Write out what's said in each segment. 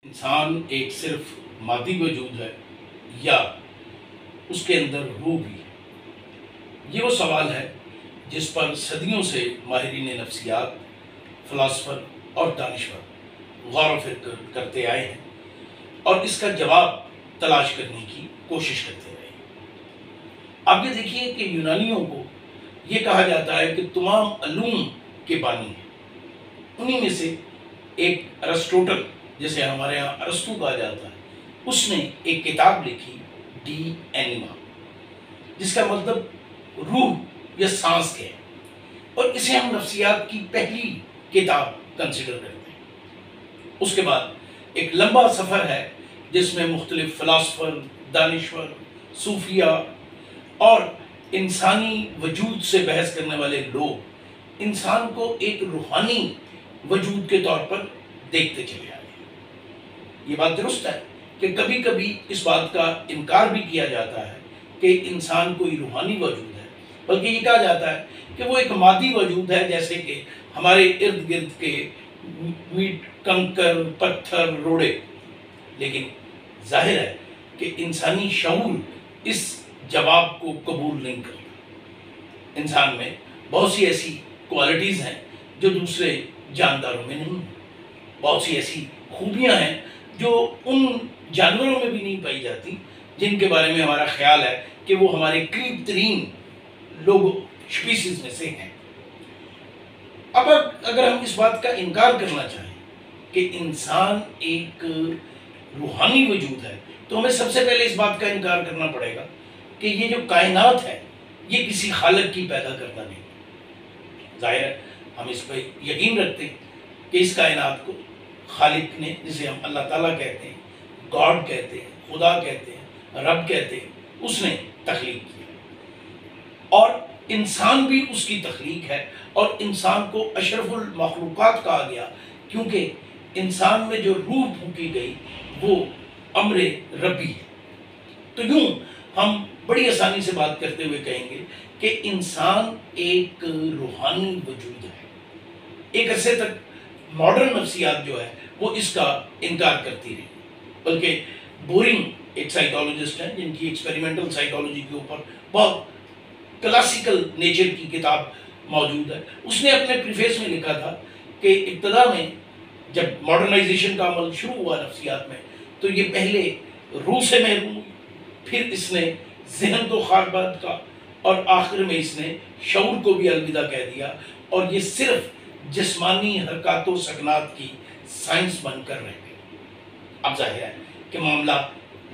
انسان ایک صرف مادی وجود ہے یا اس کے اندر روح بھی ہے؟ یہ وہ سوال ہے جس پر صدیوں سے ماہرین نفسیات، فلاسفر اور دانشور غور و فکر کرتے آئے ہیں اور اس کا جواب تلاش کرنے کی کوشش کرتے رہے ہیں۔ آپ یہ دیکھیے کہ یونانیوں کو یہ کہا جاتا ہے کہ تمام علوم کے بانی ہیں۔ انہی میں سے ایک ارسطوٹل، جسے ہمارے ہاں ارسطو کہا جاتا ہے، اس نے ایک کتاب لکھی ڈی اینیما، جس کا مطلب روح یا سانس کے ہے، اور اسے ہم نفسیات کی پہلی کتاب کنسیڈر کرتے ہیں۔ اس کے بعد ایک لمبا سفر ہے جس میں مختلف فلاسفر، دانشور، صوفیہ اور انسانی وجود سے بحث کرنے والے لوگ انسان کو ایک روحانی وجود کے طور پر دیکھتے چلے آئے ہیں۔ یہ بات درست ہے کہ کبھی کبھی اس بات کا انکار بھی کیا جاتا ہے کہ انسان کوئی روحانی وجود ہے، بلکہ یہ کہا جاتا ہے کہ وہ ایک مادی وجود ہے، جیسے کہ ہمارے ارد گرد کے میٹ، کنکر، پتھر، روڑے۔ لیکن ظاہر ہے کہ انسانی شعور اس جواب کو قبول نہیں کرتا۔ انسان میں بہت سی ایسی کوالٹیز ہیں جو دوسرے جانداروں میں نہیں ہیں، بہت سی ایسی خوبیاں ہیں جو ان جانوروں میں بھی نہیں پائی جاتی جن کے بارے میں ہمارا خیال ہے کہ وہ ہمارے قریب ترین لوگ اسپیسیز میں سے ہیں۔ اب اگر ہم اس بات کا انکار کرنا چاہیں کہ انسان ایک روحانی وجود ہے، تو ہمیں سب سے پہلے اس بات کا انکار کرنا پڑے گا کہ یہ جو کائنات ہے یہ کسی خالق کی پیدا کردہ نہیں۔ ظاہر ہے ہم اس پہ یقین رکھتے ہیں کہ اس کائنات کو خالق نے، جسے ہم اللہ تعالیٰ کہتے ہیں، گاڈ کہتے ہیں، خدا کہتے ہیں، رب کہتے ہیں، اس نے تخلیق کیا اور انسان بھی اس کی تخلیق ہے، اور انسان کو اشرف المخلوقات کہا گیا کیونکہ انسان میں جو روح پھونکی گئی وہ امر ربی ہے۔ تو یوں ہم بڑی آسانی سے بات کرتے ہوئے کہیں گے کہ انسان ایک روحانی وجود ہے۔ ایک عرصے تک ماڈرن نفسیات جو ہے وہ اس کا انکار کرتی رہی، بلکہ بورنگ ایک سائیکالوجسٹ ہیں جن کی ایکسپیریمنٹل سائیکالوجی کے اوپر بہت کلاسیکل نیچر کی کتاب موجود ہے، اس نے اپنے پریفیس میں لکھا تھا کہ ابتدا میں جب ماڈرنائزیشن کا عمل شروع ہوا نفسیات میں، تو یہ پہلے روح سے محروم ہوئی، پھر اس نے ذہن کو خاک باد کا، اور آخر میں اس نے شعور کو بھی الوداع کہہ دیا، اور یہ صرف جسمانی حرکات و سکنات کی سائنس بن کر رہ گئی۔ اب ظاہر ہے کہ معاملہ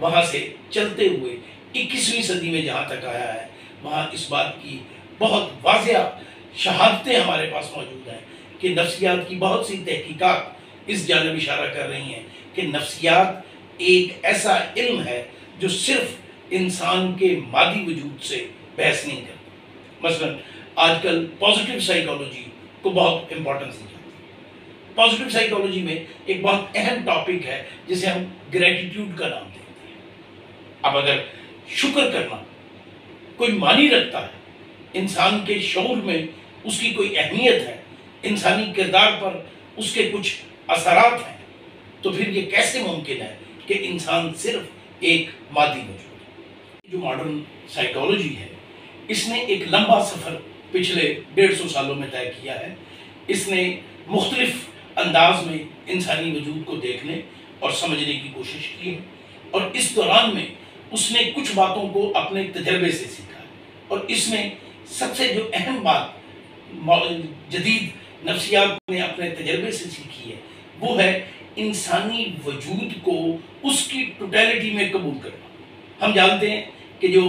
وہاں سے چلتے ہوئے 21ویں صدی میں جہاں تک آیا ہے، وہاں اس بات کی بہت واضح شہادتیں ہمارے پاس موجود ہیں کہ نفسیات کی بہت سی تحقیقات اس جانب اشارہ کر رہی ہیں کہ نفسیات ایک ایسا علم ہے جو صرف انسان کے مادی وجود سے بحث نہیں کرتا۔ مثلا آج کل پازیٹیو سائیکالوجی کو بہت امپورٹنس دی جاتی ہے۔ پازیٹیو سائیکالوجی میں ایک بہت اہم ٹاپک ہے جسے ہم گریٹیٹیوڈ کا نام دیتے ہیں۔ اب اگر شکر کرنا کوئی معنی رکھتا ہے، انسان کے شعور میں اس کی کوئی اہمیت ہے، انسانی کردار پر اس کے کچھ اثرات ہیں، تو پھر یہ کیسے ممکن ہے کہ انسان صرف ایک مادی وجود ہے؟ جو ماڈرن سائیکالوجی ہے، اس نے ایک لمبا سفر پچھلے 150 سالوں میں طے کیا ہے۔ اس نے مختلف انداز میں انسانی وجود کو دیکھنے اور سمجھنے کی کوشش کی ہے، اور اس دوران میں اس نے کچھ باتوں کو اپنے تجربے سے سیکھا ہے، اور اس میں سب سے جو اہم بات جدید نفسیات نے اپنے تجربے سے سیکھی ہے وہ ہے انسانی وجود کو اس کی ٹوٹیلٹی میں قبول کرنا۔ ہم جانتے ہیں کہ جو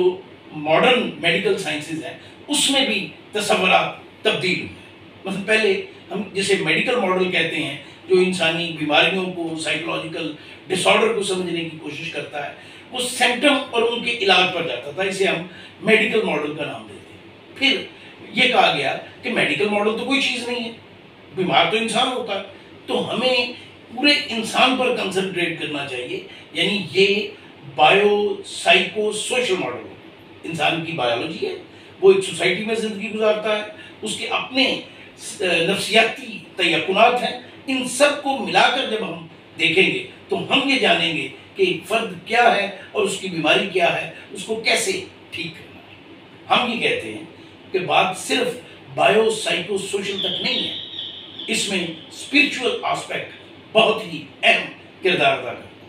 ماڈرن میڈیکل سائنسز ہیں اس میں بھی تصورات تبدیل ہوئے ہیں۔ مثلا پہلے ہم جسے میڈیکل ماڈل کہتے ہیں، جو انسانی بیماریوں کو، سائیکولوجیکل ڈس آرڈر کو سمجھنے کی کوشش کرتا ہے، وہ سمپٹم اور ان کے علاج پر جاتا تھا، اسے ہم میڈیکل ماڈل کا نام دیتے ہیں۔ پھر یہ کہا گیا کہ میڈیکل ماڈل تو کوئی چیز نہیں ہے، بیمار تو انسان ہوتا ہے، تو ہمیں پورے انسان پر کنسنٹریٹ کرنا چاہیے، یعنی یہ بایو سائیکو سوشل ماڈل ہے۔ انسان کی بایولوجی ہے، وہ ایک سوسائٹی میں زندگی گزارتا ہے، اس کے اپنے نفسیاتی تیقنات ہیں، ان سب کو ملا کر جب ہم دیکھیں گے تو ہم یہ جانیں گے کہ ایک فرد کیا ہے اور اس کی بیماری کیا ہے، اس کو کیسے ٹھیک کرنا ہے۔ ہم یہ کہتے ہیں کہ بات صرف بایو سائیکو سوشل تک نہیں ہے، اس میں اسپرچول آسپیکٹ بہت ہی اہم کردار ادا کرتا ہے۔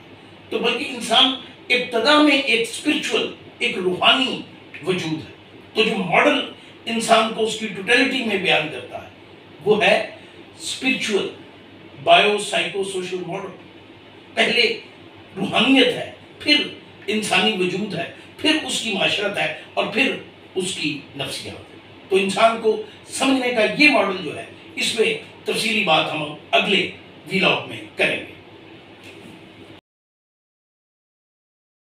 تو بلکہ انسان ابتدا میں ایک اسپرچول، ایک روحانی وجود ہے۔ تو جو ماڈل انسان کو اس کی ٹوٹیلٹی میں بیان کرتا ہے وہ ہے spiritual bio psycho social model. پہلے روحانیت ہے، پھر انسانی وجود ہے، پھر اس کی معاشرت ہے، اور پھر اس کی نفسیات ہے۔ تو انسان کو سمجھنے کا یہ ماڈل جو ہے، اس میں تفصیلی بات ہم اگلے ویلاگ میں کریں گے۔